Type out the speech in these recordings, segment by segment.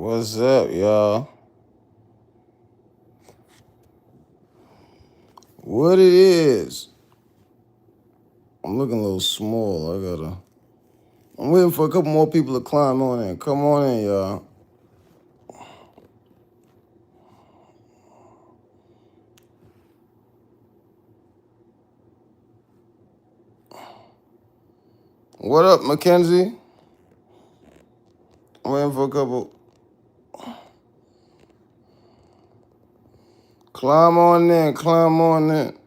What's up, y'all? What it is? I'm looking a little small. I'm waiting for a couple more people to climb on in. Come on in, y'all. What up, Mackenzie? I'm waiting for a couple. Climb on in.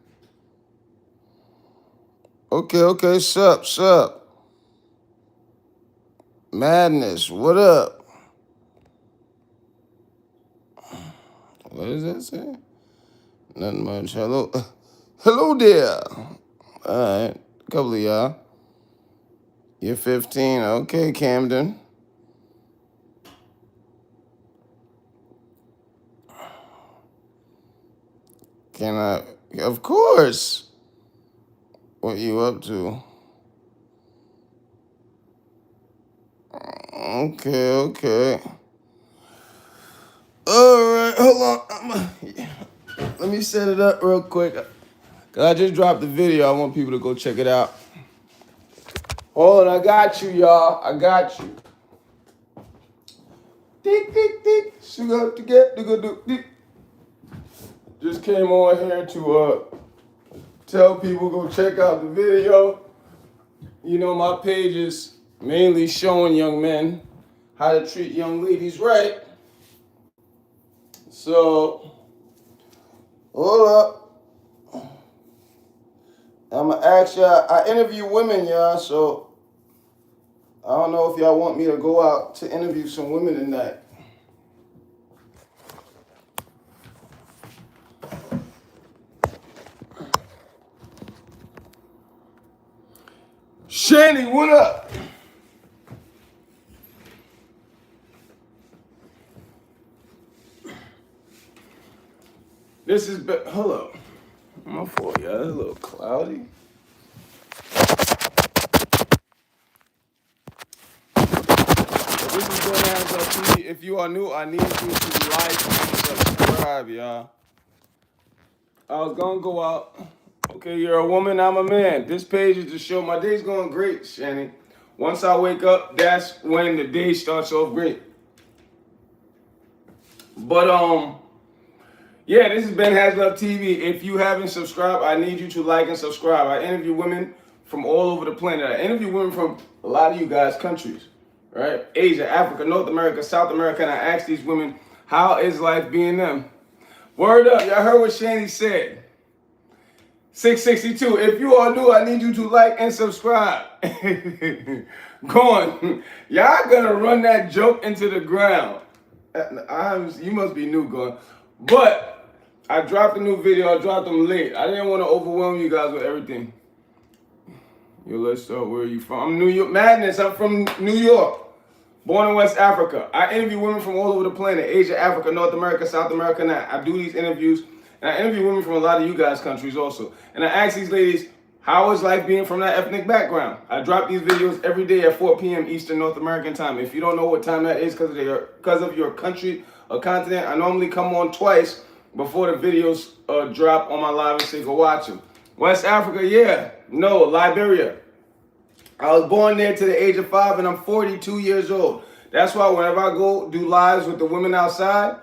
Okay, sup. Madness, what up? What does that say? Nothing much. Hello there. All right, a couple of y'all. You're 15. Okay, Camden. Can I? Of course. What you up to? Okay. All right, hold on. Let me set it up real quick. Cause I just dropped the video. I want people to go check it out. Hold on, I got you, y'all. I got you. Tick. Sugar to get do. Just came on here to tell people go check out the video. You know, my page is mainly showing young men how to treat young ladies right. So, hold up. I'm gonna ask y'all. I interview women, y'all, so I don't know if y'all want me to go out to interview some women tonight. Shanny, what up? This is hold up. My fault, y'all. It's a little cloudy. This is BenHasLuv TV. If you are new, I need you to like and subscribe, y'all. I was gonna go out. Okay, you're a woman, I'm a man. This page is to show my day's going great, Shanny. Once I wake up, that's when the day starts off great. But yeah, this is BenHasLuv TV. If you haven't subscribed, I need you to like and subscribe. I interview women from all over the planet. I interview women from a lot of you guys' countries, right? Asia, Africa, North America, South America, and I ask these women, how is life being them? Word up, y'all heard what Shanny said. 662. If you are new, I need you to like and subscribe. Go on. Y'all gonna run that joke into the ground. You must be new, going. But I dropped a new video. I dropped them late. I didn't want to overwhelm you guys with everything. Yo, let's start. Where are you from? I'm New York. Madness. I'm from New York. Born in West Africa. I interview women from all over the planet. Asia, Africa, North America, South America. And I do these interviews. And I interview women from a lot of you guys' countries also. And I ask these ladies, how is life being from that ethnic background? I drop these videos every day at 4 p.m. Eastern North American time. If you don't know what time that is because of your country or continent, I normally come on twice before the videos drop on my live and say go watch them. West Africa, yeah. No, Liberia. I was born there to the age of 5 and I'm 42 years old. That's why whenever I go do lives with the women outside,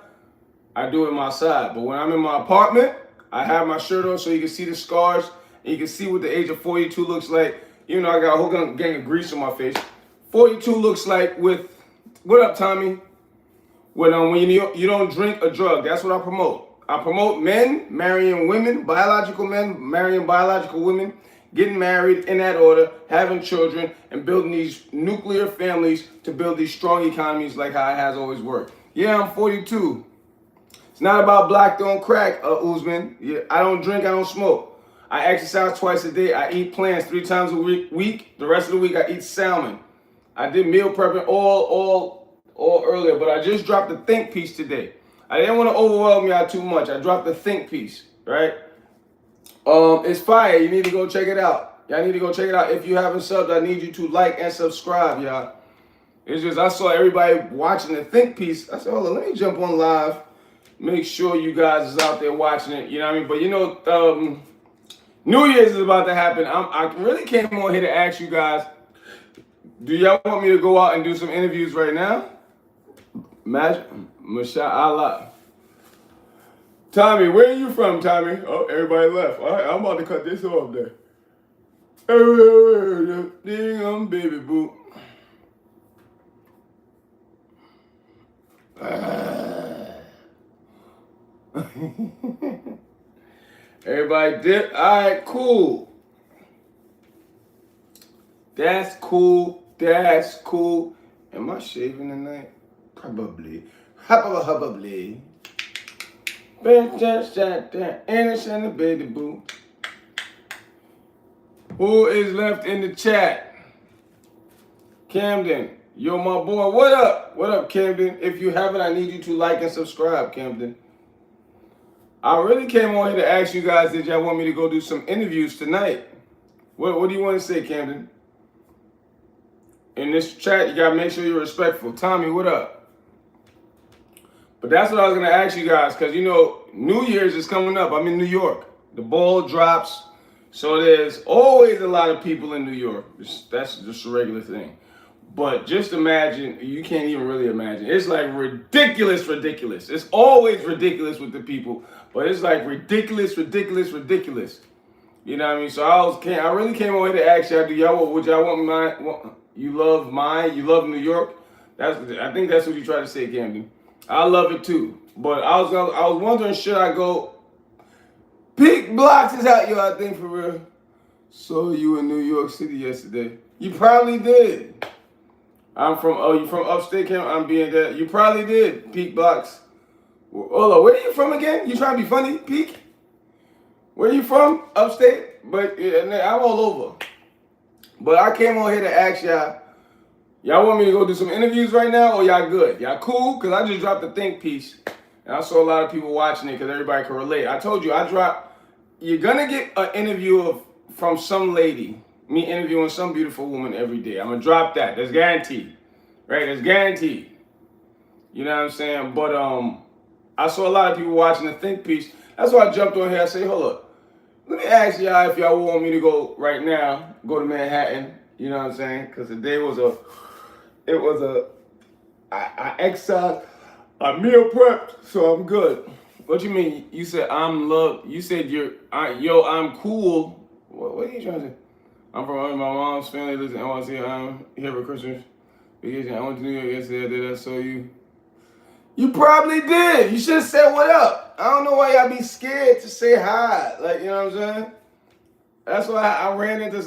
I do it outside. But when I'm in my apartment, I have my shirt on so you can see the scars and you can see what the age of 42 looks like. You know, I got a whole gang of grease on my face. 42 looks like with, what up, Tommy? When you don't drink a drug, that's what I promote. I promote men marrying women, biological men marrying biological women, getting married in that order, having children, and building these nuclear families to build these strong economies like how it has always worked. Yeah, I'm 42. It's not about black don't crack, Usman. Yeah, I don't drink, I don't smoke. I exercise twice a day. I eat plants 3 times a week. The rest of the week I eat salmon. I did meal prepping all earlier, but I just dropped the think piece today. I didn't want to overwhelm y'all too much. I dropped the think piece, right? It's fire. You need to go check it out. Y'all need to go check it out. If you haven't subbed, I need you to like and subscribe, y'all. It's just I saw everybody watching the think piece. I said, hold on, let me jump on live. Make sure you guys is out there watching it. You know what I mean? But you know, New Year's is about to happen. I really came on here to ask you guys, do y'all want me to go out and do some interviews right now? Mashallah. Tommy, where are you from, Tommy? Oh, everybody left. All right, I'm about to cut this off there. Ding, baby boo. Everybody dip. All right, cool. That's cool. That's cool. Am I shaving tonight? Probably. Probably. Innocent and baby boo. Who is left in the chat? Camden. Yo, my boy. What up? What up, Camden? If you haven't, I need you to like and subscribe, Camden. I really came on here to ask you guys, did y'all want me to go do some interviews tonight? What do you want to say, Camden? In this chat, you got to make sure you're respectful. Tommy, what up? But that's what I was going to ask you guys, because, you know, New Year's is coming up. I'm in New York. The ball drops. So there's always a lot of people in New York. That's just a regular thing. But just imagine, you can't even really imagine. It's like ridiculous. It's always ridiculous with the people. But it's like ridiculous. You know what I mean? So I really came over here to ask y'all, would y'all want mine? You love New York? I think that's what you try to say, Camden. I love it too. But I was wondering, should I go? Big Blocks is out, yo, I think, for real. Saw you in New York City yesterday. You probably did. You from upstate, Cam? I'm being there. You probably did, Peak Blocks. Hold on, where are you from again? You trying to be funny, Peak? Where are you from? Upstate? But yeah, I'm all over. But I came on here to ask y'all, y'all want me to go do some interviews right now, or y'all good? Y'all cool? Because I just dropped the think piece. And I saw a lot of people watching it because everybody can relate. I told you, you're going to get an interview from some lady, me interviewing some beautiful woman every day. I'm going to drop that. That's guaranteed. Right? That's guaranteed. You know what I'm saying? But I saw a lot of people watching the think piece. That's why I jumped on here. I say, hold up. Let me ask y'all if y'all want me to go right now, go to Manhattan. You know what I'm saying? Because today I exiled. I meal prepped, so I'm good. What you mean? You said I'm love. You said I'm cool. What are you trying to say? I'm from my mom's family lives in NYC. I'm here for Christmas vacation. I went to New York yesterday. I did. I saw you. You probably did. You should have said what up. I don't know why y'all be scared to say hi. Like, you know what I'm saying? That's why I ran into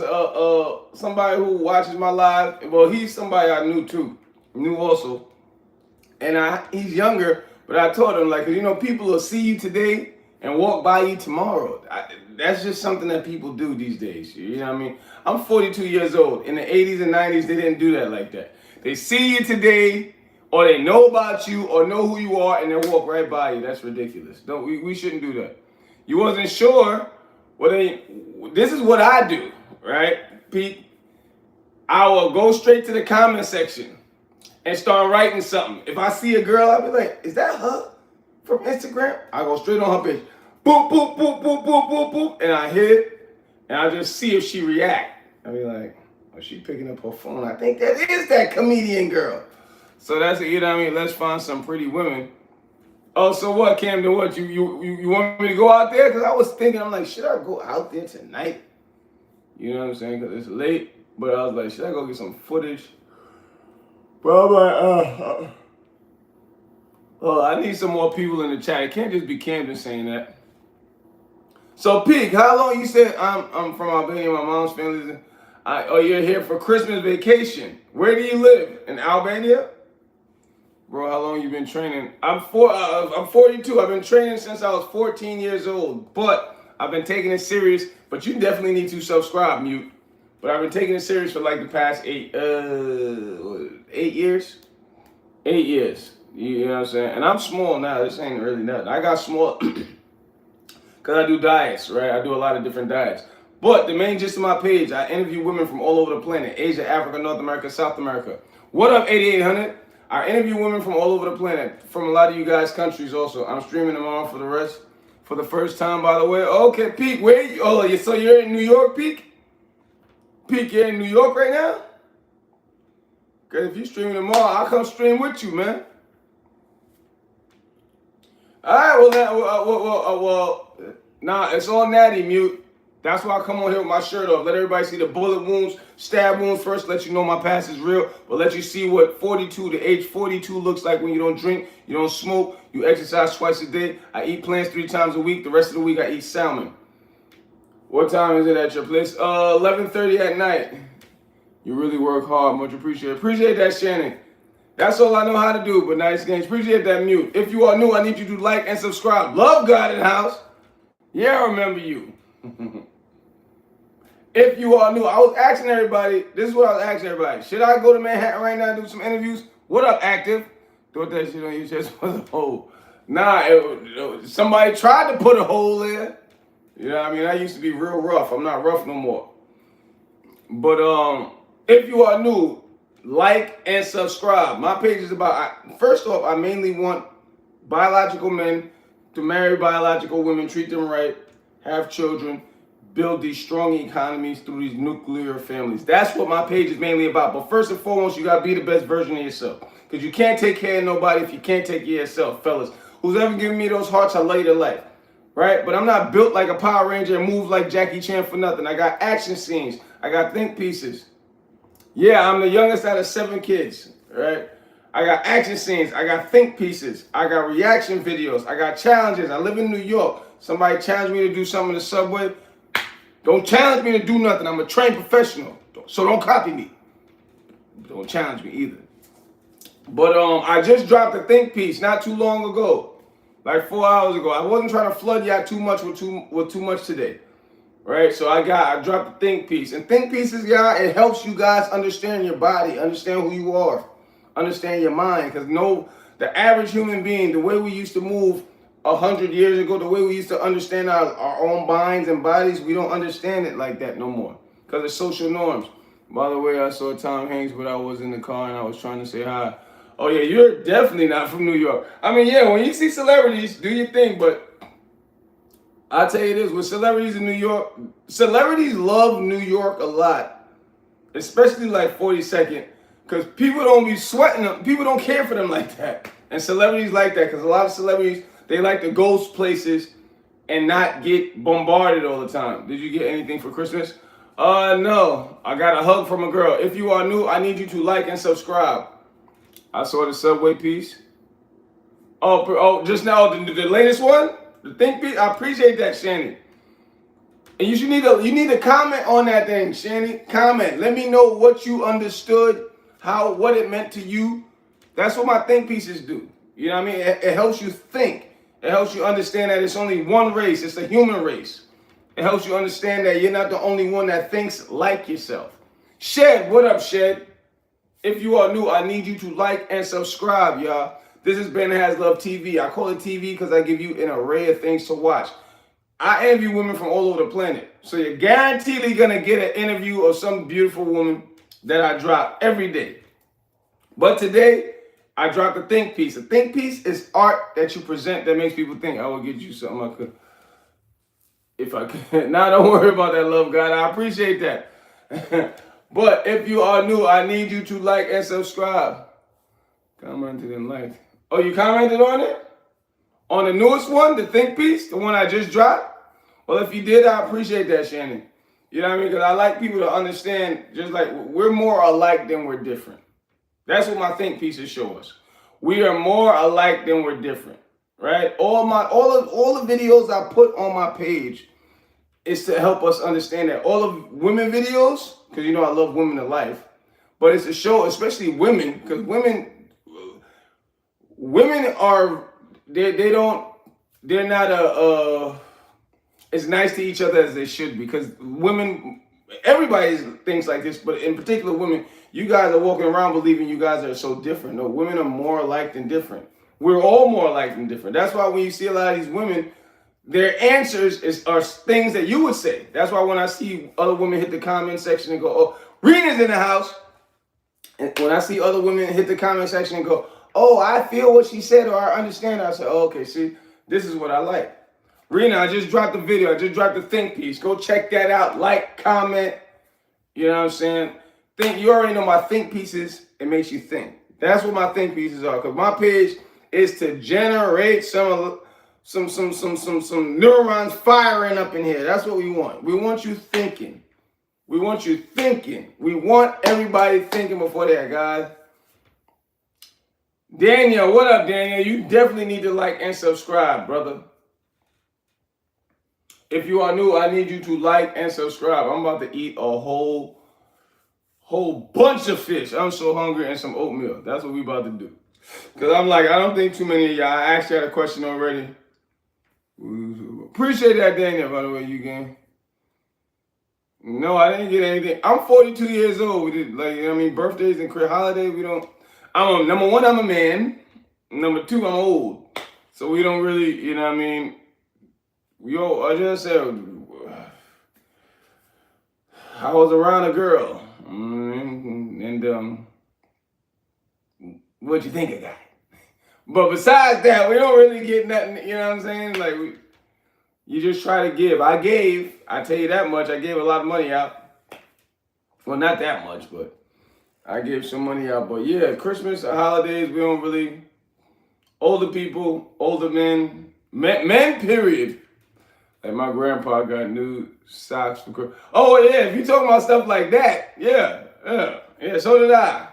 somebody who watches my live. Well, he's somebody I knew too. Knew also. And he's younger, but I told him, like, you know, people will see you today and walk by you tomorrow. That's just something that people do these days. You know what I mean? I'm 42 years old. In the 80s and 90s, they didn't do that like that. They see you today, or they know about you, or know who you are, and they walk right by you. That's ridiculous. We shouldn't do that. You wasn't sure. This is what I do, right, Pete? I will go straight to the comment section and start writing something. If I see a girl, I'll be like, is that her from Instagram? I go straight on her page. Boop, boop, boop, boop, boop, boop, boop. And I hit it, and I just see if she react. I'll be like, oh, she picking up her phone. I think that is that comedian girl. So that's it, you know what I mean? Let's find some pretty women. Oh, so what, Camden, what? You want me to go out there? Because I was thinking, I'm like, should I go out there tonight? You know what I'm saying? Because it's late. But I was like, should I go get some footage? But I'm like, I need some more people in the chat. It can't just be Camden saying that. So, Pete, how long you said I'm from Albania, my mom's family? You're here for Christmas vacation. Where do you live? In Albania? Bro, how long you been training? I'm 42. I've been training since I was 14 years old. But I've been taking it serious. But you definitely need to subscribe, Mute. But I've been taking it serious for like the past 8 years. 8 years. You know what I'm saying? And I'm small now. This ain't really nothing. I got small because I do diets, right? I do a lot of different diets. But the main gist of my page, I interview women from all over the planet: Asia, Africa, North America, South America. What up, 8800? I interview women from all over the planet, from a lot of you guys' countries also. I'm streaming them on for the first time, by the way. Okay, Peak, where you? Oh, so you're in New York, Peak? Peak, you're in New York right now? Okay, if you're streaming them all, I'll come stream with you, man. All right, nah, it's all natty, mute. That's why I come on here with my shirt off. Let everybody see the bullet wounds, stab wounds first, let you know my past is real, but let you see what the age 42 looks like when you don't drink, you don't smoke, you exercise twice a day. I eat plants 3 times a week. The rest of the week I eat salmon. What time is it at your place? 11:30 at night. You really work hard. Much appreciated. Appreciate that, Shannon. That's all I know how to do, but nice games. Appreciate that, mute. If you are new, I need you to like and subscribe. Love God in the house. Yeah, I remember you. If you are new, I was asking everybody, this is what I was asking everybody. Should I go to Manhattan right now and do some interviews? What up, Active? Thought that shit on your chest was a hole. Nah, somebody tried to put a hole there. You know what I mean? I used to be real rough. I'm not rough no more. But if you are new, like and subscribe. My page is about, first off, I mainly want biological men to marry biological women, treat them right, have children, build these strong economies through these nuclear families. That's what my page is mainly about. But first and foremost, you got to be the best version of yourself. Because you can't take care of nobody if you can't take care of yourself, fellas. Who's ever given me those hearts, I love you to life. Right? But I'm not built like a Power Ranger and move like Jackie Chan for nothing. I got action scenes. I got think pieces. Yeah, I'm the youngest out of 7 kids. Right? I got action scenes. I got think pieces. I got reaction videos. I got challenges. I live in New York. Somebody challenged me to do something in the subway. Don't challenge me to do nothing. I'm a trained professional. So don't copy me. Don't challenge me either. But I just dropped a think piece not too long ago. Like 4 hours ago. I wasn't trying to flood y'all too much with too much today. Right? So I dropped a think piece. And think pieces, y'all, it helps you guys understand your body, understand who you are, understand your mind. Because the average human being, the way we used to move 100 years ago, the way we used to understand our own minds and bodies, we don't understand it like that no more because of social norms. By the way, I saw Tom Hanks, but I was in the car and I was trying to say hi. Oh yeah, you're definitely not from New York. I mean, yeah, when you see celebrities, do your thing, but I'll tell you this, with celebrities in New York, celebrities love New York a lot, especially like 42nd, because people don't be sweating them. People don't care for them like that. And celebrities like that because a lot of celebrities, they like to go places and not get bombarded all the time. Did you get anything for Christmas? No. I got a hug from a girl. If you are new, I need you to like and subscribe. I saw the subway piece. Oh, just now, the latest one? The think piece? I appreciate that, Shanny. And you need to comment on that thing, Shanny. Comment. Let me know what you understood, what it meant to you. That's what my think pieces do. You know what I mean? It helps you think. It helps you understand that it's only one race. It's the human race. It helps you understand that you're not the only one that thinks like yourself. Shed, what up, Shed? If you are new, I need you to like and subscribe, y'all. This is BenHasLuv TV. I call it TV because I give you an array of things to watch. I interview women from all over the planet. So you're guaranteed going to get an interview of some beautiful woman that I drop every day. But today, I dropped a think piece. A think piece is art that you present that makes people think. I will get you something I could. If I could. Nah, don't worry about that, love God. I appreciate that. But if you are new, I need you to like and subscribe. Commented and liked. Oh, you commented on it? On the newest one, the think piece, the one I just dropped? Well, if you did, I appreciate that, Shannon. You know what I mean? Because I like people to understand, just like we're more alike than we're different. That's what my think pieces show us. We are more alike than we're different, right? All the videos I put on my page is to help us understand that. All of women videos, because you know I love women to life, but it's to show, especially women, because women are they're not as nice to each other as they should be, because women, everybody thinks like this, but in particular women, you guys are walking around believing you guys are so different. No, women are more alike than different. We're all more alike than different. That's why when you see a lot of these women, their answers are things that you would say. That's why when I see other women hit the comment section and go, "Oh, Rena's in the house," and when I see other women hit the comment section and go, "Oh, I feel what she said or I understand," I say, "Oh, okay, see, this is what I like." Rena, I just dropped the video. I just dropped the think piece. Go check that out. Like, comment. You know what I'm saying? You already know my think pieces. It makes you think. That's what my think pieces are. Because my page is to generate some neurons firing up in here. That's what we want. We want you thinking. We want you thinking. We want everybody thinking before that, guys. Daniel, what up, Daniel? You definitely need to like and subscribe, brother. If you are new, I need you to like and subscribe. I'm about to eat a whole bunch of fish. I'm so hungry, and some oatmeal. That's what we about to do. Because I'm like, I don't think too many of y'all. I asked you a question already. Appreciate that, Daniel, by the way, you gang. No, I didn't get anything. I'm 42 years old. We did, like, you know what I mean? Birthdays and holidays, we don't. Number one, I'm a man. Number two, I'm old. So we don't really, you know what I mean? I just said, I was around a girl. And what'd you think of that? But besides that, we don't really get nothing, you know what I'm saying? Like, you just try to give. I tell you that much, I gave a lot of money out. Well, not that much, but I gave some money out. But yeah, Christmas, holidays, we don't really, older people, older men, period. Like my grandpa got new socks for Christmas. Oh yeah, if you talking about stuff like that, yeah, so did I.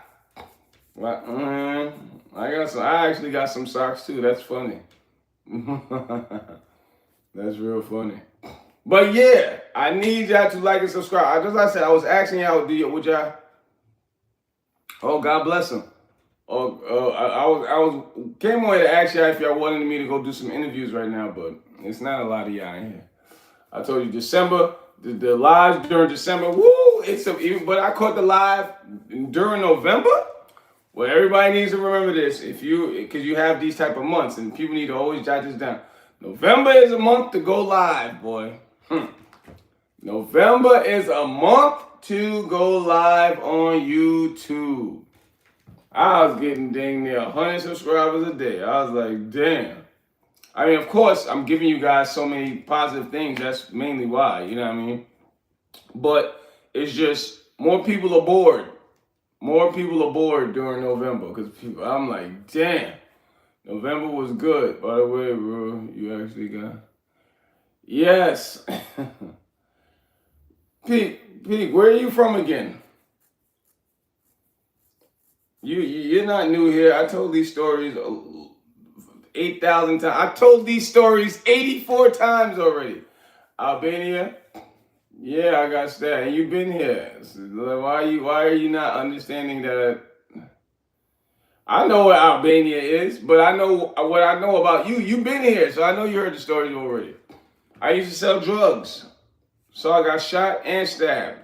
Well, I actually got some socks too. That's funny. That's real funny. But yeah, I need y'all to like and subscribe. As I said, I was asking y'all, would y'all? Oh, God bless them. I came on here to ask y'all if y'all wanted me to go do some interviews right now, but it's not a lot of y'all in here. I told you December, the lives during December, woo! But I caught the live during November. Well, everybody needs to remember this, because you have these type of months, and people need to always jot this down. November is a month to go live, boy. November is a month to go live on YouTube. I was getting dang near 100 subscribers a day. I was like, damn. I mean, of course, I'm giving you guys so many positive things. That's mainly why, you know what I mean? But it's just more people are bored. More people are bored during November because I'm like, damn. November was good. By the way, bro, you actually got... Yes. Pete, where are you from again? You're not new here. I told these stories 8,000 times. I told these stories 84 times already. Albania? Yeah, I got stabbed. And you've been here. So why are you not understanding that? I know what Albania is, but I know what I know about you. You've been here, so I know you heard the stories already. I used to sell drugs. So I got shot and stabbed.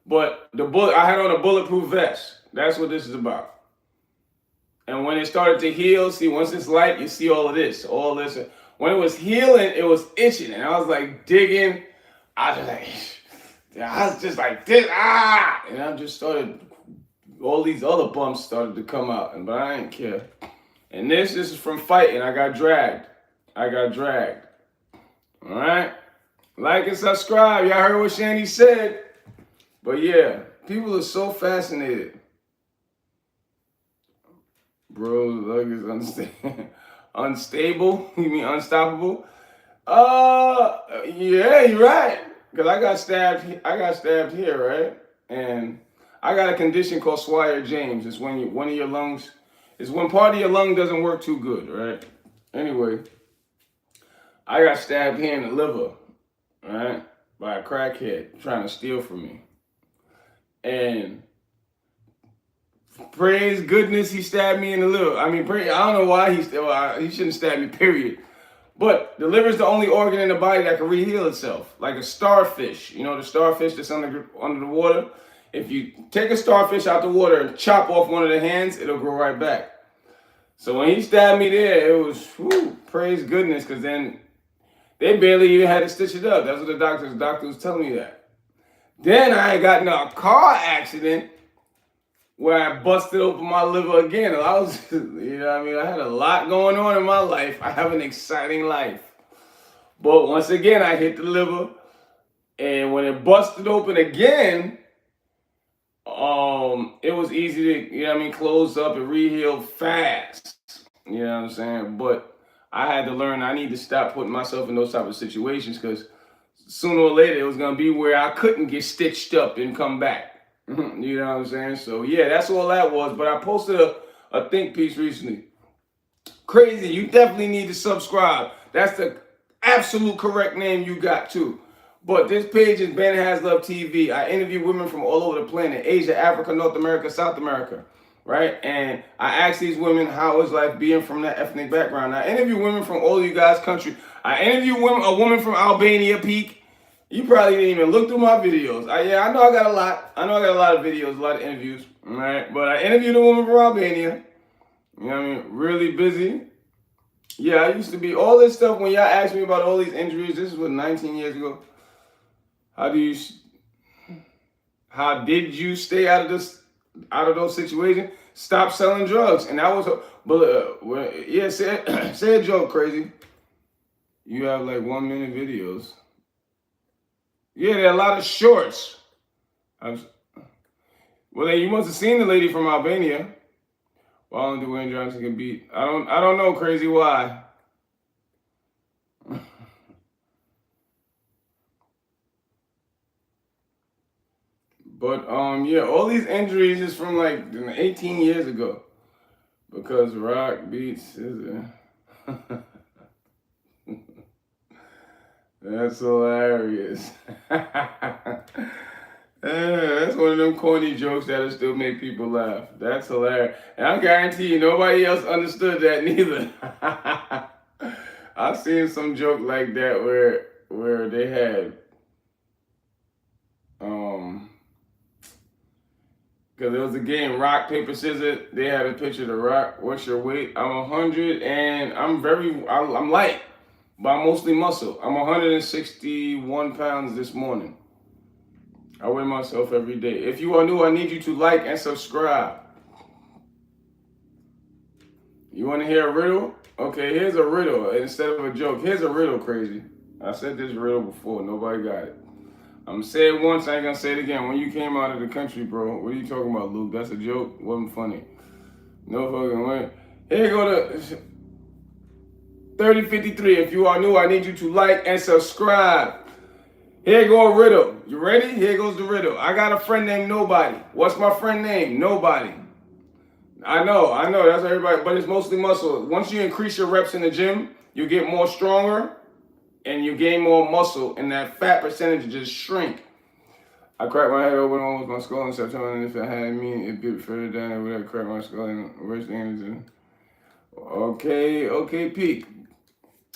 But I had on a bulletproof vest. That's what this is about. And when it started to heal, see, once it's light, you see all this. When it was healing, it was itching. And I was like digging. I was just like this. And I just started, all these other bumps started to come out. But I didn't care. And this is from fighting. I got dragged. All right? Like and subscribe. Y'all heard what Shandy said. But yeah, people are so fascinated. Bro, luck is unstable. You mean unstoppable? Yeah, you're right. Because I got stabbed here, right? And I got a condition called Swyer-James. It's when when part of your lung doesn't work too good, right? Anyway, I got stabbed here in the liver, right? By a crackhead trying to steal from me. And praise goodness he stabbed me in the liver. I mean, I don't know why he shouldn't stab me, period. But the liver is the only organ in the body that can reheal itself. Like a starfish. You know the starfish that's under the water? If you take a starfish out the water and chop off one of the hands, it'll grow right back. So when he stabbed me there, it was, whew, praise goodness, because then they barely even had to stitch it up. That's what the doctor was telling me that. Then I had gotten in a car accident where I busted open my liver again. I was, you know what I mean? I had a lot going on in my life. I have an exciting life. But once again, I hit the liver. And when it busted open again, it was easy to, you know what I mean, close up and reheal fast. You know what I'm saying? But I had to learn I need to stop putting myself in those type of situations, because sooner or later it was gonna be where I couldn't get stitched up and come back. You know what I'm saying? So yeah, that's all that was. But I posted a think piece recently. Crazy, you definitely need to subscribe. That's the absolute correct name you got too. But this page is BenHasLuv TV. I interview women from all over the planet: Asia, Africa, North America, South America, right? And I ask these women how it's like being from that ethnic background. I interview women from all of you guys' country. I interview a woman from Albania, Peak. You probably didn't even look through my videos. Yeah, I know I got a lot. I know I got a lot of videos, a lot of interviews, all right? But I interviewed a woman from Albania. You know what I mean? Really busy. Yeah, I used to be all this stuff. When y'all asked me about all these injuries, this was 19 years ago. How did you stay out of those situations? Stop selling drugs. And that was yeah, say a joke, crazy. You have like 1 minute videos. Yeah, there are a lot of shorts. Well, then you must have seen the lady from Albania. Well, Dwayne Johnson can beat. I don't know, crazy, why. But yeah, all these injuries is from like 18 years ago, because rock beats scissor. That's hilarious. That's one of them corny jokes that'll still make people laugh. That's hilarious. And I guarantee you nobody else understood that neither. I've seen some joke like that where they had because it was a game, rock, paper, scissors. They had a picture of the rock. What's your weight? I'm 100 and I'm light, but I'm mostly muscle. I'm 161 pounds this morning. I weigh myself every day. If you are new, I need you to like and subscribe. You want to hear a riddle? Okay, here's a riddle instead of a joke. Here's a riddle, crazy. I said this riddle before. Nobody got it. I'm going to say it once. I ain't going to say it again. When you came out of the country, bro, what are you talking about, Luke? That's a joke? Wasn't funny. No fucking way. Here you go to 3053. If you are new, I need you to like and subscribe. Here go a riddle. You ready? Here goes the riddle. I got a friend named Nobody. What's my friend name? Nobody. I know. That's everybody, but it's mostly muscle. Once you increase your reps in the gym, you get more stronger and you gain more muscle, and that fat percentage just shrink. I cracked my head open almost my skull in September, and if I had me, it'd be further down, it would have cracked my skull and worst thing is. Okay, Pete.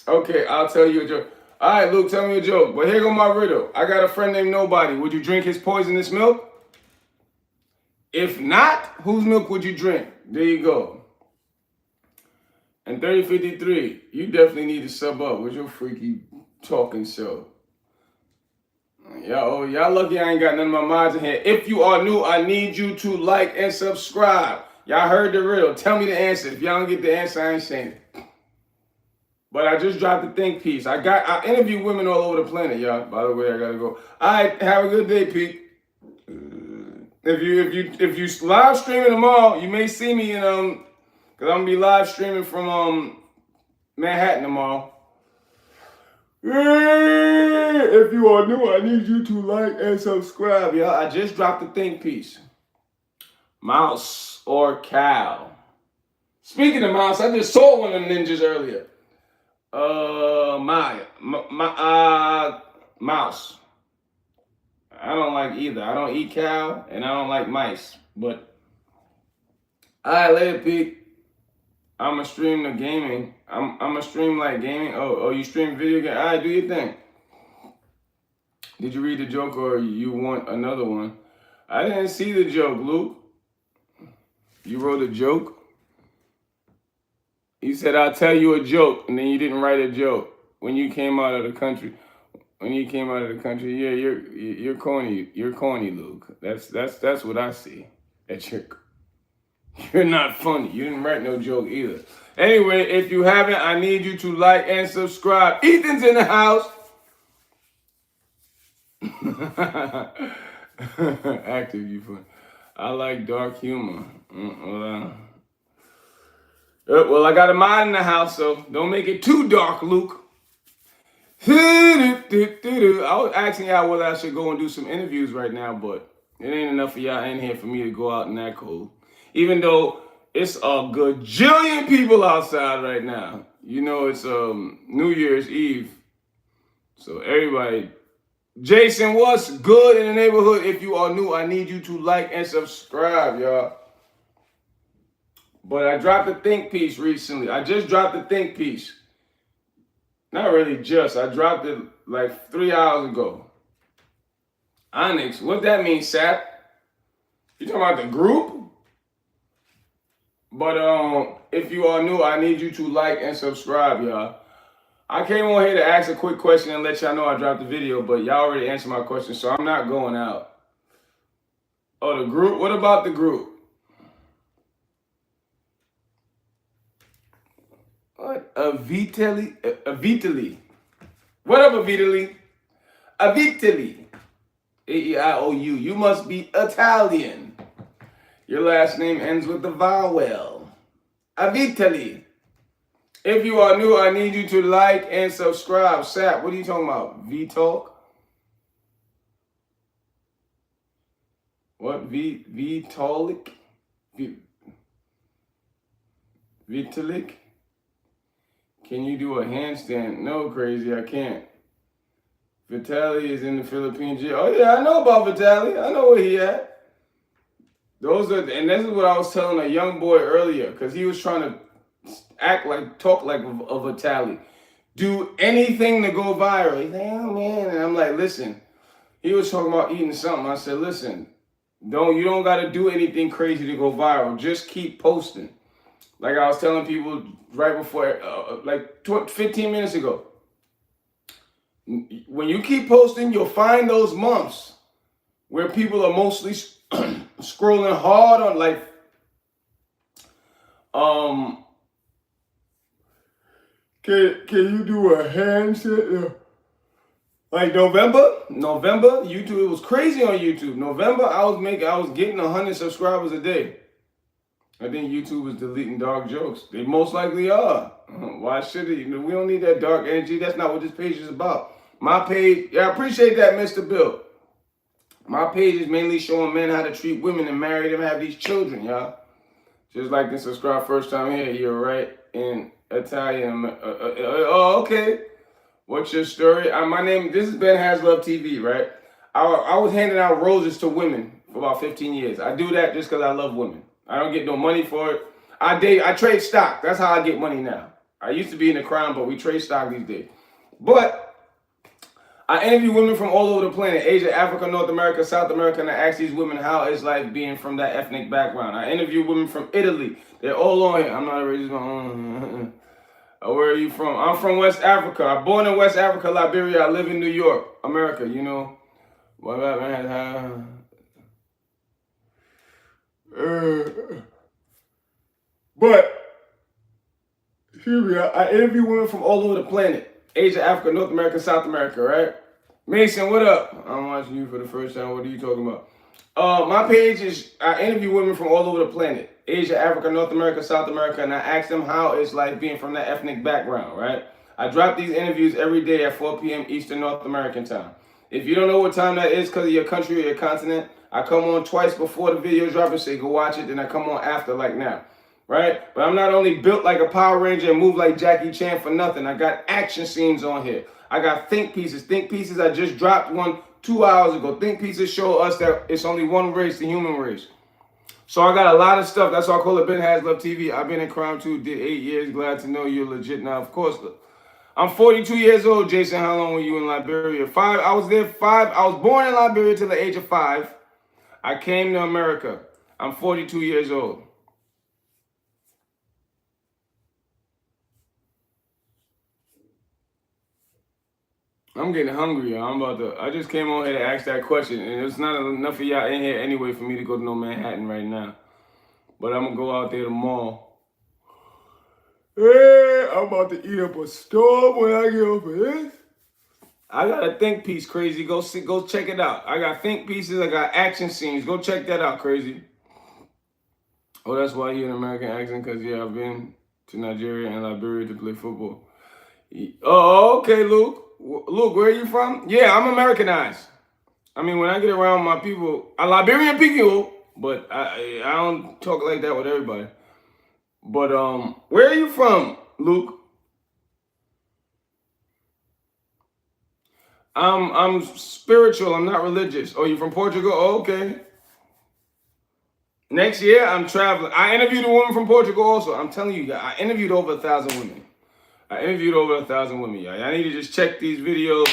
Okay, I'll tell you a joke. All right, Luke, tell me a joke. But here go my riddle. I got a friend named Nobody. Would you drink his poisonous milk? If not, whose milk would you drink? There you go. And 3053, you definitely need to sub up with your freaky talking show. Y'all lucky I ain't got none of my mods in here. If you are new, I need you to like and subscribe. Y'all heard the riddle. Tell me the answer. If y'all don't get the answer, I ain't saying it. But I just dropped the think piece. I interview women all over the planet, y'all. By the way, I gotta go. All right, have a good day, Pete. If you live streaming tomorrow, you may see me in because I'm gonna be live streaming from Manhattan tomorrow. If you are new, I need you to like and subscribe, y'all. I just dropped the think piece. Mouse or cow? Speaking of mouse, I just saw one of them ninjas earlier. Mouse. I don't like either. I don't eat cow and I don't like mice. But all right, later, Pete. I'ma stream the gaming. I'ma stream like gaming. Oh, you stream video game? All right, do your thing. Did you read the joke or you want another one? I didn't see the joke, Luke. You wrote a joke? You said I'll tell you a joke, and then you didn't write a joke when you came out of the country. When you came out of the country, yeah, you're corny. You're corny, Luke. That's what I see. That you're not funny. You didn't write no joke either. Anyway, if you haven't, I need you to like and subscribe. Ethan's in the house. Active, you funny. I like dark humor. Well, I got a mod in the house, so don't make it too dark, Luke. I was asking y'all whether I should go and do some interviews right now, but it ain't enough of y'all in here for me to go out in that cold. Even though it's a gajillion people outside right now. You know, it's New Year's Eve. So everybody, Jason, what's good in the neighborhood? If you are new, I need you to like and subscribe, y'all. But I dropped a think piece recently. I just dropped a think piece. Not really just. I dropped it like 3 hours ago. Onyx, what that mean, Sap? You talking about the group? But if you are new, I need you to like and subscribe, y'all. I came on here to ask a quick question and let y'all know I dropped the video, but y'all already answered my question, so I'm not going out. Oh, the group? What about the group? What? Avitali? What up, Avitali? Avitali. A-E-I-O-U. You must be Italian. Your last name ends with the vowel. Avitali. If you are new, I need you to like and subscribe. Sap, what are you talking about? V-Talk? What? V-Vitalik? Vitalik? Can you do a handstand? No, crazy, I can't. Vitaly is in the Philippines. Oh yeah, I know about Vitaly. I know where he at. And this is what I was telling a young boy earlier, because he was trying to talk like a Vitaly. Do anything to go viral. He's like, oh man. And I'm like, listen, he was talking about eating something. I said, listen, you don't got to do anything crazy to go viral. Just keep posting. Like I was telling people right before, 15 minutes ago. When you keep posting, you'll find those months where people are mostly scrolling hard on can you do a handstand? Like November, YouTube, it was crazy on YouTube. November, I was getting 100 subscribers a day. I think YouTube is deleting dark jokes. They most likely are. Why should it? We don't need that dark energy. That's not what this page is about. My page, yeah, I appreciate that, Mr. Bill. My page is mainly showing men how to treat women and marry them and have these children, y'all. Just like and subscribe first time here. You're right in Italian. Okay. What's your story? This is BenHasLuv TV, right? I was handing out roses to women for about 15 years. I do that just because I love women. I don't get no money for it. I trade stock. That's how I get money now. I used to be in the crime, but we trade stock these days. But I interview women from all over the planet, Asia, Africa, North America, South America, and I ask these women how it's like being from that ethnic background. I interview women from Italy. They're all on here. I'm not a racist. Where are you from? I'm from West Africa. I'm born in West Africa, Liberia. I live in New York, America, you know. What about, man? But here we are. I interview women from all over the planet. Asia, Africa, North America, South America, right? Mason, what up? I'm watching you for the first time. What are you talking about? My page is, I interview women from all over the planet. Asia, Africa, North America, South America, and I ask them how it's like being from that ethnic background, right? I drop these interviews every day at 4 p.m. Eastern North American time. If you don't know what time that is because of your country or your continent, I come on twice before the video drop and say, go watch it, then I come on after like now. Right? But I'm not only built like a Power Ranger and move like Jackie Chan for nothing. I got action scenes on here. I got think pieces. Think pieces, I just dropped one 2 hours ago. Think pieces show us that it's only one race, the human race. So I got a lot of stuff. That's why I call it BenHasLuv TV. I've been in crime too, did 8 years. Glad to know you're legit now. Of course, I'm 42 years old, Jason. How long were you in Liberia? 5. I was there 5. I was born in Liberia till the age of 5. I came to America. I'm 42 years old. I'm getting hungry. I just came on here to ask that question, and there's not enough of y'all in here anyway for me to go to no Manhattan right now. But I'm gonna go out there tomorrow. Hey, I'm about to eat up a storm when I get off of this. I got a think piece, Crazy. Go check it out. I got think pieces. I got action scenes. Go check that out, Crazy. Oh, that's why you're an American accent, because, yeah, I've been to Nigeria and Liberia to play football. Oh, okay, Luke. Luke, where are you from? Yeah, I'm Americanized. I mean, when I get around my people, I'm Liberian people, but I don't talk like that with everybody. But where are you from, Luke? I'm spiritual. I'm not religious. Oh, you from Portugal? Oh, okay. Next year, I'm traveling. I interviewed a woman from Portugal also. I'm telling you, I interviewed over 1,000 women. I interviewed over 1,000 women, y'all. Y'all need to just check these videos.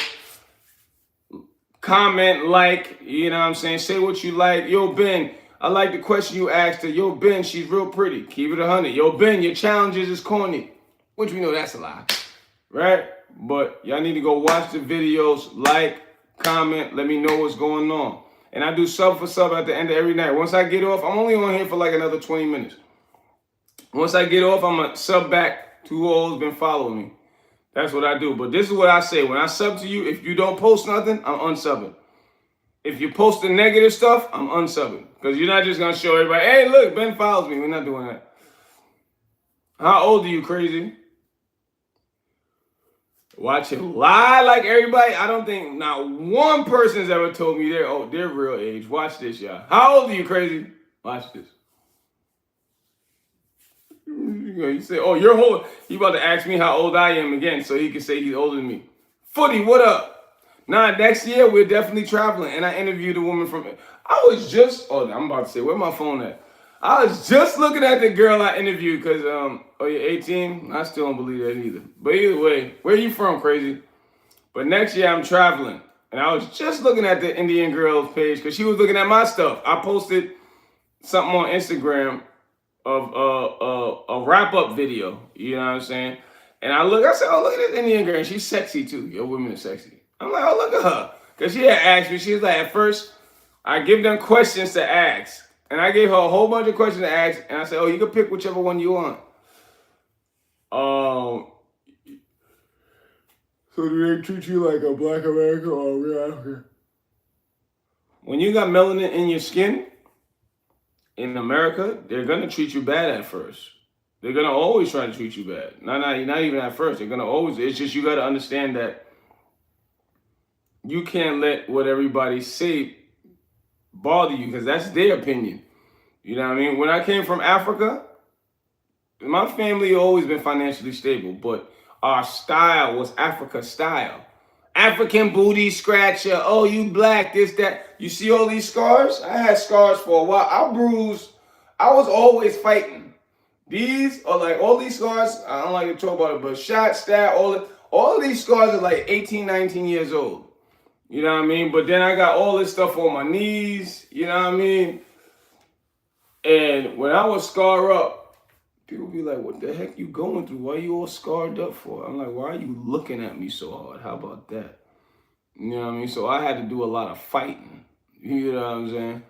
Comment, like, you know what I'm saying? Say what you like. Yo, Ben, I like the question you asked her. Yo, Ben, she's real pretty. Keep it 100. Yo, Ben, your challenges is corny. Which we know that's a lie, right? But y'all need to go watch the videos, like, comment, let me know what's going on. And I do sub for sub at the end of every night. Once I get off, I'm only on here for like another 20 minutes. Once I get off, I'm going to sub back to who always been following me. That's what I do. But this is what I say. When I sub to you, if you don't post nothing, I'm unsubbing. If you post the negative stuff, I'm unsubbing. Because you're not just going to show everybody, hey, look, Ben follows me. We're not doing that. How old are you, Crazy? Watch him lie like everybody. I don't think not one person's ever told me their real age. Watch this, y'all. How old are you, Crazy? Watch this. You say, oh, you're old. He about to ask me how old I am again so he can say he's older than me. Footy, what up? Nah, next year we're definitely traveling. And I interviewed a woman from, I'm about to say, where my phone at? I was just looking at the girl I interviewed because, oh, you're 18? I still don't believe that either. But either way, where you from, Crazy? But next year I'm traveling. And I was just looking at the Indian girl's page because she was looking at my stuff. I posted something on Instagram of a wrap-up video. You know what I'm saying? And I said, oh, look at this Indian girl. And she's sexy, too. Your women are sexy. I'm like, oh, look at her. Because she had asked me. She was like, at first, I give them questions to ask. And I gave her a whole bunch of questions to ask, and I said, oh, you can pick whichever one you want. So do they treat you like a black American or a real African? When you got melanin in your skin, in America, they're going to treat you bad at first. They're going to always try to treat you bad. Not even at first. They're going to always. It's just you got to understand that you can't let what everybody say bother you because that's their opinion. You know what I mean? When I came from Africa, my family always been financially stable, but our style was Africa style. African booty scratcher. Oh, you black, this, that. You see all these scars? I had scars for a while. I bruised. I was always fighting. These are like, all these scars, I don't like to talk about it, but shot, stab, all of these scars are like 18, 19 years old. You know what I mean? But then I got all this stuff on my knees. You know what I mean? And when I was scarred up, people be like, what the heck you going through? Why you all scarred up for? I'm like, why are you looking at me so hard? How about that? You know what I mean? So I had to do a lot of fighting. You know what I'm saying?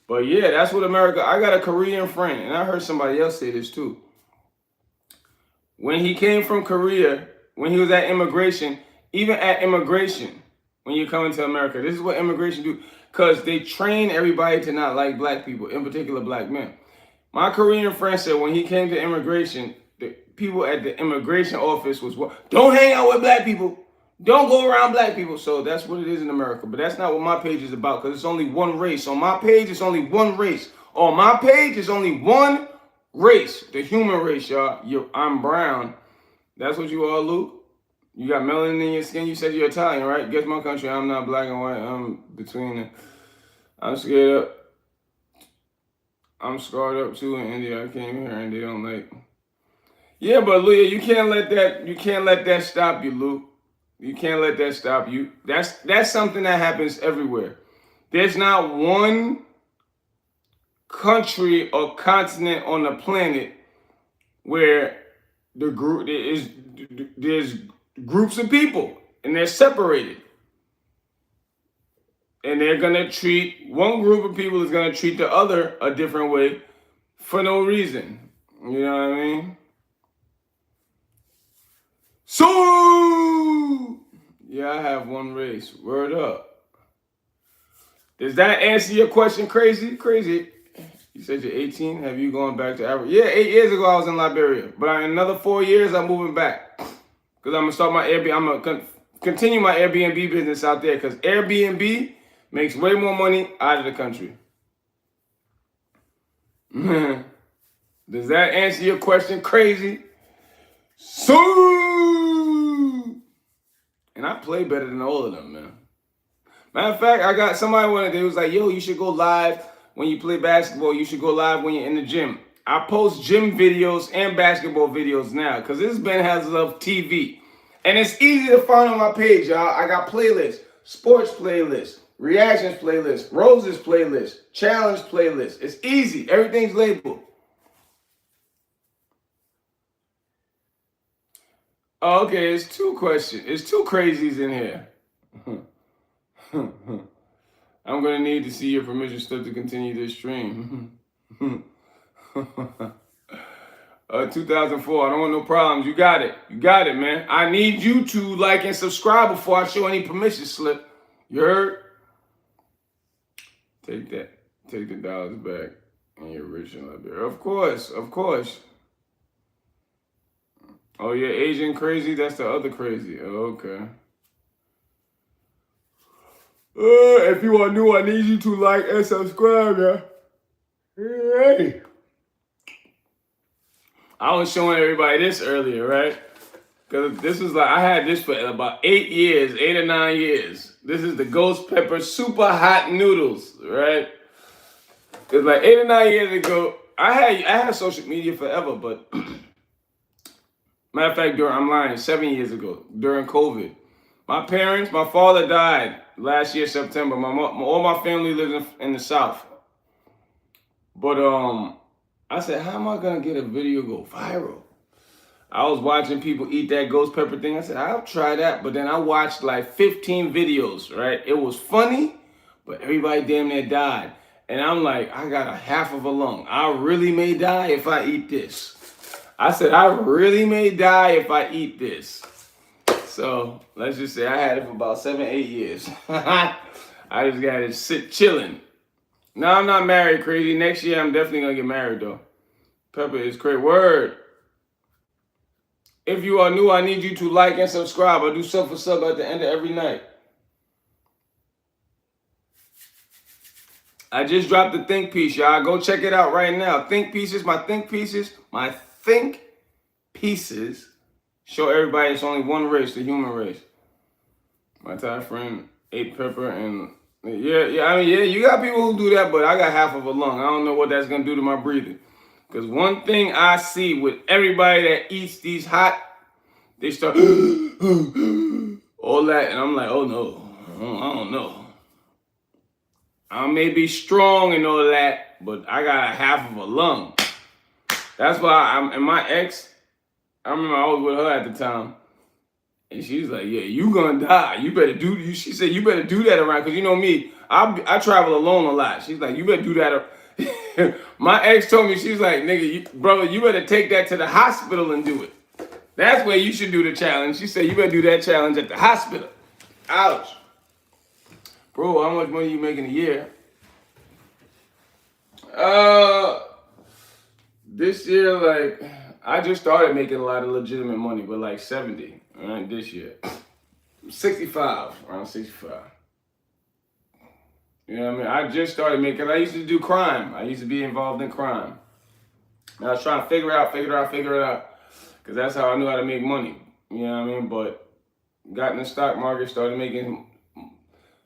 But yeah, that's what America, I got a Korean friend, and I heard somebody else say this too. When he came from Korea, when he was at immigration, even at immigration, when you're coming to America, this is what immigration do. Because they train everybody to not like black people, in particular black men. My Korean friend said when he came to immigration, the people at the immigration office was, don't hang out with black people. Don't go around black people. So that's what it is in America. But that's not what my page is about because it's only one race. On my page, it's only one race. On my page, it's only one race. The human race, y'all. I'm brown. That's what you are, Luke. You got melanin in your skin. You said you're Italian, right? Guess my country. I'm not black and white. I'm between them. I'm scared up. I'm scarred up too in India. I came here and they don't like. Yeah, but Leah, you can't let that stop you, Luke. You can't let that stop you. That's something that happens everywhere. There's not one country or continent on the planet where there's groups of people. and they're separated. And they're going to treat, one group of people is going to treat the other a different way for no reason. You know what I mean? So, yeah, I have one race. Word up. Does that answer your question, Crazy? Crazy. You said you're 18. Have you gone back to Africa? Yeah, 8 years ago I was in Liberia. But in another 4 years, I'm moving back. Because I'm going to start my Airbnb. I'm going to continue my Airbnb business out there. Because Airbnb makes way more money out of the country. Does that answer your question, Crazy? So, and I play better than all of them, man. Matter of fact, I got somebody one day was like, yo, you should go live when you play basketball. You should go live when you're in the gym. I post gym videos and basketball videos now because this is BenHasLuv TV. And it's easy to find on my page, y'all. I got playlists, sports playlists, reactions playlists, roses playlists, challenge playlists. It's easy. Everything's labeled. Oh, okay, it's two questions. It's two crazies in here. I'm going to need to see your permission slip to continue this stream. 2004, I don't want no problems. You got it. You got it, man. I need you to like and subscribe before I show any permission slip. You heard? Take that. Take the dollars back and you're rich in Liberia. Of course. Of course. Oh, you're Asian crazy? That's the other crazy. Oh, okay. If you are new, I need you to like and subscribe, yeah. Hey. I was showing everybody this earlier, right? Because this is like, I had this for about 8 years, 8 or 9 years. This is the ghost pepper super hot noodles, right? Because like 8 or 9 years ago, I had social media forever, but matter of fact, I'm lying, 7 years ago, during COVID. My father died last year, September. All my family lives in the South. But I said, how am I going to get a video go viral? I was watching people eat that ghost pepper thing. I said, I'll try that. But then I watched like 15 videos, right? It was funny, but everybody damn near died. And I'm like, I got a half of a lung. I really may die if I eat this. I said, I really may die if I eat this. So let's just say I had it for about 7, 8 years. I just got to sit chilling. No, I'm not married, crazy. Next year, I'm definitely going to get married, though. Pepper is great. Word. If you are new, I need you to like and subscribe. I do sub for sub at the end of every night. I just dropped the think piece, y'all. Go check it out right now. Think pieces, my think pieces show everybody it's only one race, the human race. My Thai friend ate pepper and yeah, you got people who do that, but I got half of a lung. I don't know what that's gonna do to my breathing. Because one thing I see with everybody that eats these hot, they start all that, and I'm like, oh no, I don't know. I may be strong and all that, but I got a half of a lung. That's why and my ex, I remember I was with her at the time, and she's like, yeah, you gonna die. You better do, she said, you better do that around, because you know me, I travel alone a lot. She's like, you better do that. My ex told me, she's like, nigga, brother, you better take that to the hospital and do it. That's where you should do the challenge. She said, you better do that challenge at the hospital. Ouch. Bro, how much money you making a year? This year, like, I just started making a lot of legitimate money, but like 70, right, this year. 65, around 65. You know what I mean? I just started making, I used to do crime. I used to be involved in crime. And I was trying to figure it out. Because that's how I knew how to make money. You know what I mean? But got in the stock market, started making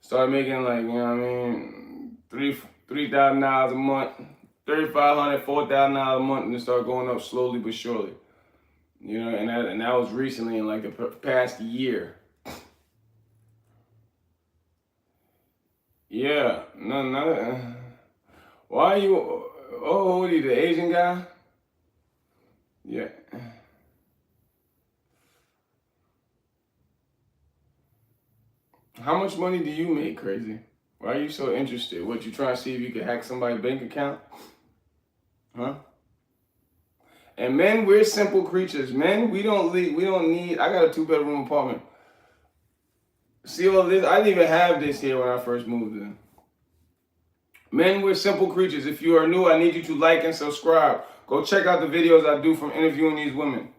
like, you know what I mean, $3,000 a month, $3,500, $4,000 a month, and it started going up slowly but surely. You know, and that was recently in like the past year. Yeah, no. Why are you? Oh, what are you, the Asian guy? Yeah. How much money do you make, crazy? Why are you so interested? What, you trying to see if you can hack somebody's bank account? Huh? And men, we're simple creatures. Men, we don't need, I got a 2-bedroom apartment. See all this? I didn't even have this here when I first moved in. Men, we're simple creatures. If you are new, I need you to like and subscribe. Go check out the videos I do from interviewing these women.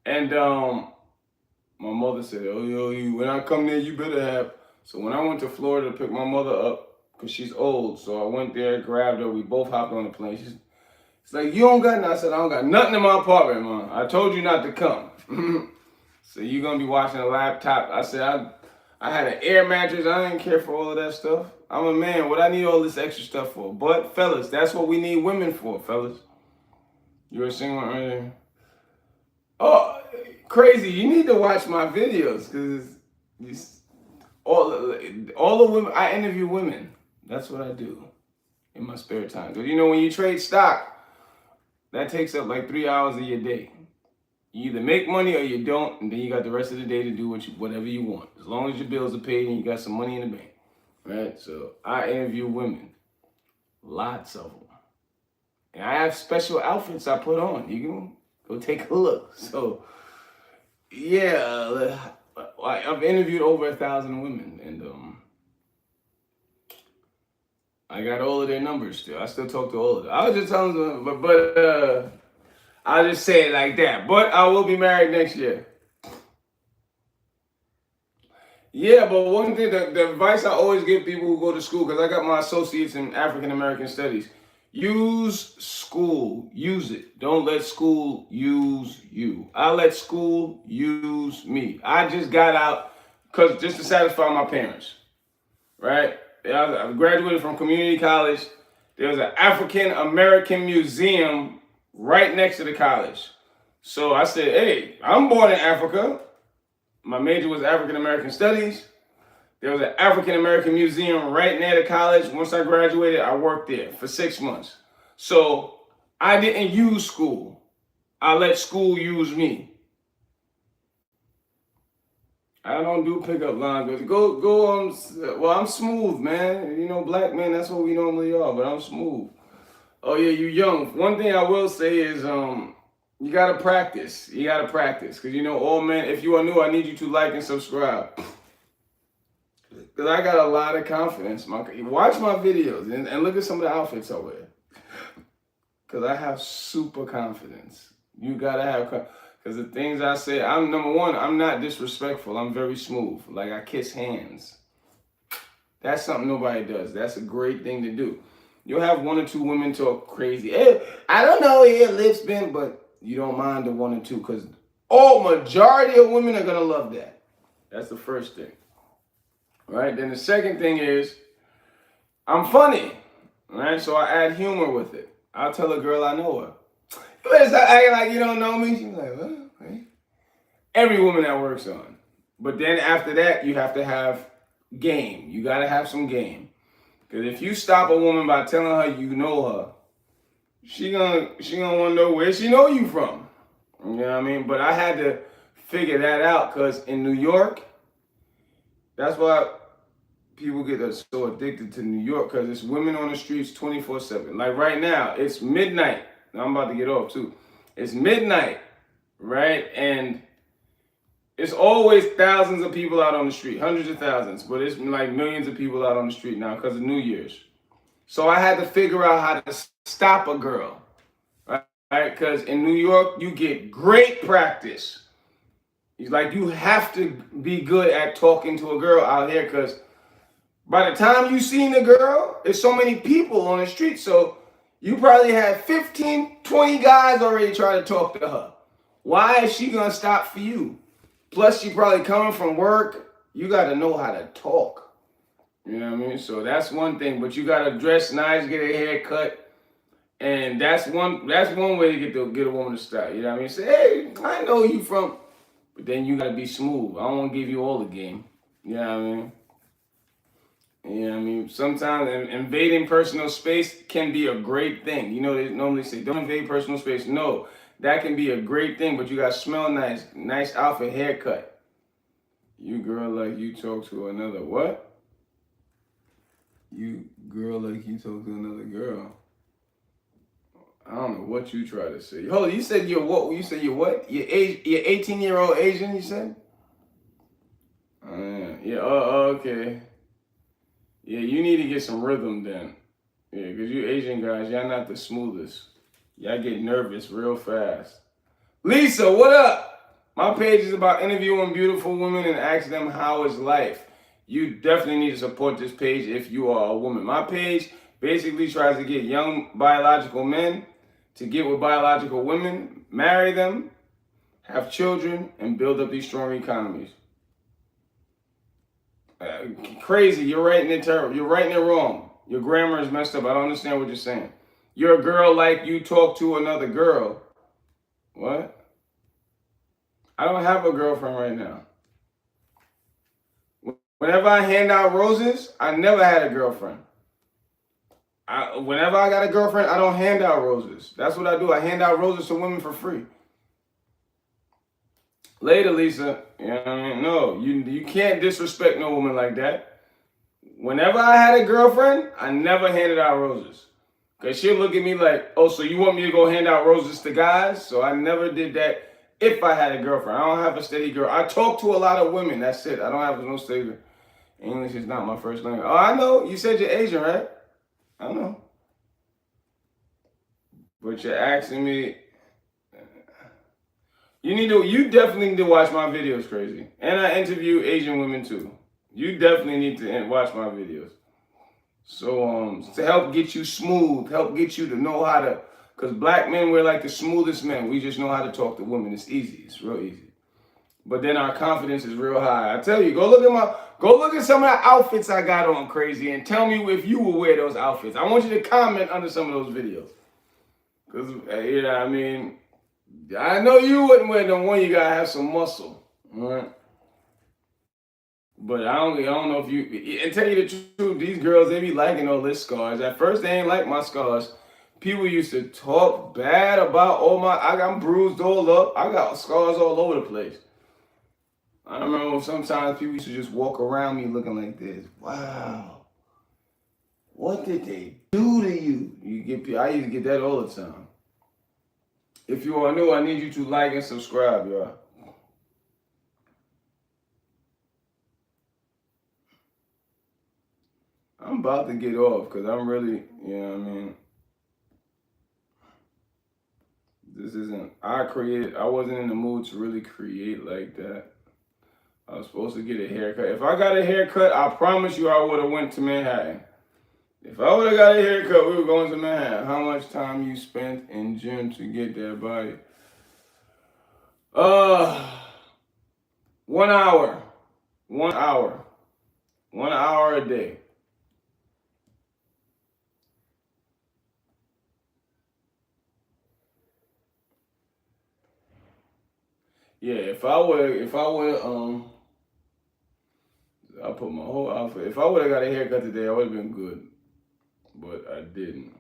And my mother said, "Oh, yo, when I come there, you better have." So when I went to Florida to pick my mother up, because she's old, so I went there, grabbed her. We both hopped on the plane. She's like, "You don't got nothing." I said, "I don't got nothing in my apartment, Mom. I told you not to come." So you're going to be watching a laptop. I said, I had an air mattress. I didn't care for all of that stuff. I'm a man. What I need all this extra stuff for? But, fellas, that's what we need women for, fellas. You're a single one. Oh, crazy. You need to watch my videos because all the women, I interview women. That's what I do in my spare time. Because, when you trade stock, that takes up like 3 hours of your day. You either make money or you don't, and then you got the rest of the day to do whatever you want. As long as your bills are paid and you got some money in the bank, right? So I interview women, lots of them. And I have special outfits I put on. You can go take a look. So, yeah, I've interviewed over 1,000 women, and I got all of their numbers still. I still talk to all of them. I was just telling them, but I'll just say it like that. But I will be married next year. Yeah, but one thing, the advice I always give people who go to school, because I got my associates in African American studies, use school. Use it. Don't let school use you. I let school use me. I just got out just to satisfy my parents, right? I graduated from community college. There was an African American museum right next to the college. So I said, hey, I'm born in Africa. My major was African American Studies. There was an African American museum right near the college. Once I graduated, I worked there for 6 months. So I didn't use school. I let school use me. I don't do pickup lines. Well, I'm smooth, man. Black men, that's what we normally are, but I'm smooth. Oh yeah, you young. One thing I will say is you gotta practice. You gotta practice. Cause all men, if you are new, I need you to like and subscribe. Cause I got a lot of confidence. Watch my videos and look at some of the outfits I wear. Cause I have super confidence. You gotta have cause the things I say, I'm number one, I'm not disrespectful. I'm very smooth. Like I kiss hands. That's something nobody does. That's a great thing to do. You'll have 1 or 2 women talk crazy. Hey, I don't know where your lips been, but you don't mind the 1 or 2 because majority of women are gonna love that. That's the first thing. Right? Then the second thing is I'm funny. Right? So I add humor with it. I'll tell a girl I know her. You better stop acting like you don't know me. She's like, well, okay. Every woman that works on. But then after that, you have to have game. You gotta have some game. Because if you stop a woman by telling her you know her, she gonna want to know where she know you from. You know what I mean? But I had to figure that out because in New York, that's why people get so addicted to New York because it's women on the streets 24/7. Like right now, it's midnight. I'm about to get off too. It's midnight, right? And it's always thousands of people out on the street, hundreds of thousands, but it's like millions of people out on the street now because of New Year's. So I had to figure out how to stop a girl, right? Because in New York, you get great practice. You have to be good at talking to a girl out here because by the time you seen the girl, there's so many people on the street. So you probably had 15, 20 guys already try to talk to her. Why is she going to stop for you? Plus, she probably coming from work. You got to know how to talk. You know what I mean? So that's one thing. But you got to dress nice, get a haircut. And that's one way to get a woman to stop. You know what I mean? Say, hey, I know you from. But then you got to be smooth. I don't want to give you all the game. You know what I mean? You know what I mean? Sometimes invading personal space can be a great thing. They normally say, don't invade personal space. No. That can be a great thing, but you got to smell nice outfit, haircut. You girl like you talk to another what? You girl like you talk to another girl. I don't know what you try to say. Hold on, you said you're what? You said you're what? You're 18-year-old Asian, you said? Yeah, okay. Yeah, you need to get some rhythm then. Yeah, because you Asian guys, y'all not the smoothest. Y'all get nervous real fast. Lisa, what up? My page is about interviewing beautiful women and asking them how is life. You definitely need to support this page if you are a woman. My page basically tries to get young biological men to get with biological women, marry them, have children, and build up these strong economies. Crazy, you're writing it terrible. You're writing it wrong. Your grammar is messed up. I don't understand what you're saying. You're a girl like you talk to another girl. What? I don't have a girlfriend right now. Whenever I hand out roses, I never had a girlfriend. Whenever I got a girlfriend, I don't hand out roses. That's what I do. I hand out roses to women for free. Later, Lisa. You know what I mean? No, you can't disrespect no woman like that. Whenever I had a girlfriend, I never handed out roses. Because she'll look at me like, oh, so you want me to go hand out roses to guys? So I never did that if I had a girlfriend. I don't have a steady girl. I talk to a lot of women. That's it. I don't have no steady. English is not my first language. Oh, I know. You said you're Asian, right? I know. But you're asking me. You definitely need to watch my videos, crazy. And I interview Asian women too. You definitely need to watch my videos. So to help get you smooth, help get you to know how to, because black men, we're like the smoothest men. We just know how to talk to women. It's easy. It's real easy. But then our confidence is real high. I tell you, go look at some of the outfits I got on, crazy, and tell me if you will wear those outfits. I want you to comment under some of those videos. Because, you know, I mean, I know you wouldn't wear them one. You gotta have some muscle, all right? But I don't know if you. And tell you the truth, these girls, they be liking all this scars. At first, they ain't like my scars. People used to talk bad about I'm bruised all up. I got scars all over the place. I remember sometimes people used to just walk around me looking like this. Wow, what did they do to you? I used to get that all the time. If you are new, I need you to like and subscribe, y'all. I'm about to get off because I'm really, you know what I mean? I wasn't in the mood to really create like that. I was supposed to get a haircut. If I got a haircut, I promise you I would have went to Manhattan. If I would have got a haircut, we were going to Manhattan. How much time you spent in gym to get that body? 1 hour. 1 hour. 1 hour a day. Yeah, if I would, I put my whole outfit. If I would have got a haircut today, I would have been good. But I didn't.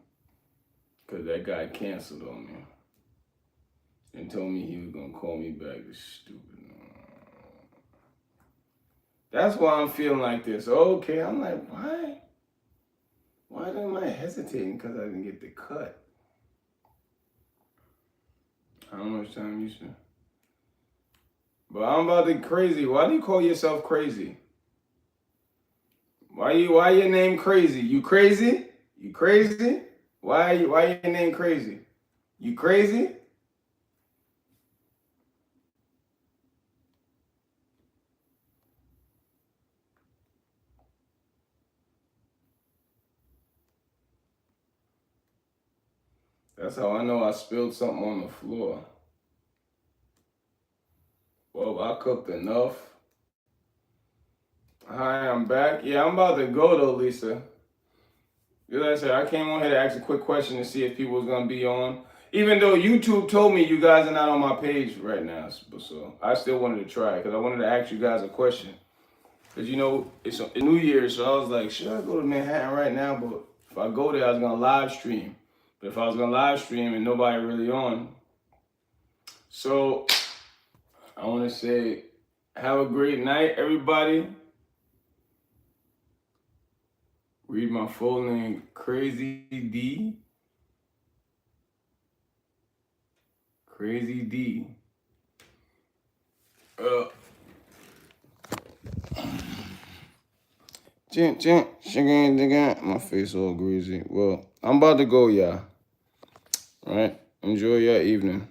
Because that guy canceled on me. And told me he was going to call me back. This stupid. That's why I'm feeling like this. Okay, I'm like, why? Why am I hesitating? Because I didn't get the cut. How much time you spent? But I'm about to crazy. Why do you call yourself crazy? Why your name crazy? You crazy? You crazy? Why your name crazy? You crazy? That's how I know I spilled something on the floor. Well, I cooked enough. Hi, I'm back. Yeah, I'm about to go though, Lisa. As I said, I came on here to ask a quick question to see if people was gonna be on. Even though YouTube told me you guys are not on my page right now, so I still wanted to try because I wanted to ask you guys a question. Because you know it's a New Year's, so I was like, should I go to Manhattan right now? But if I go there, I was gonna live stream. But if I was gonna live stream and nobody really on, so I want to say Have a great night, everybody. Read my full name, Crazy D. Crazy D. My face all greasy. Well, I'm about to go, y'all. All right? Enjoy your evening.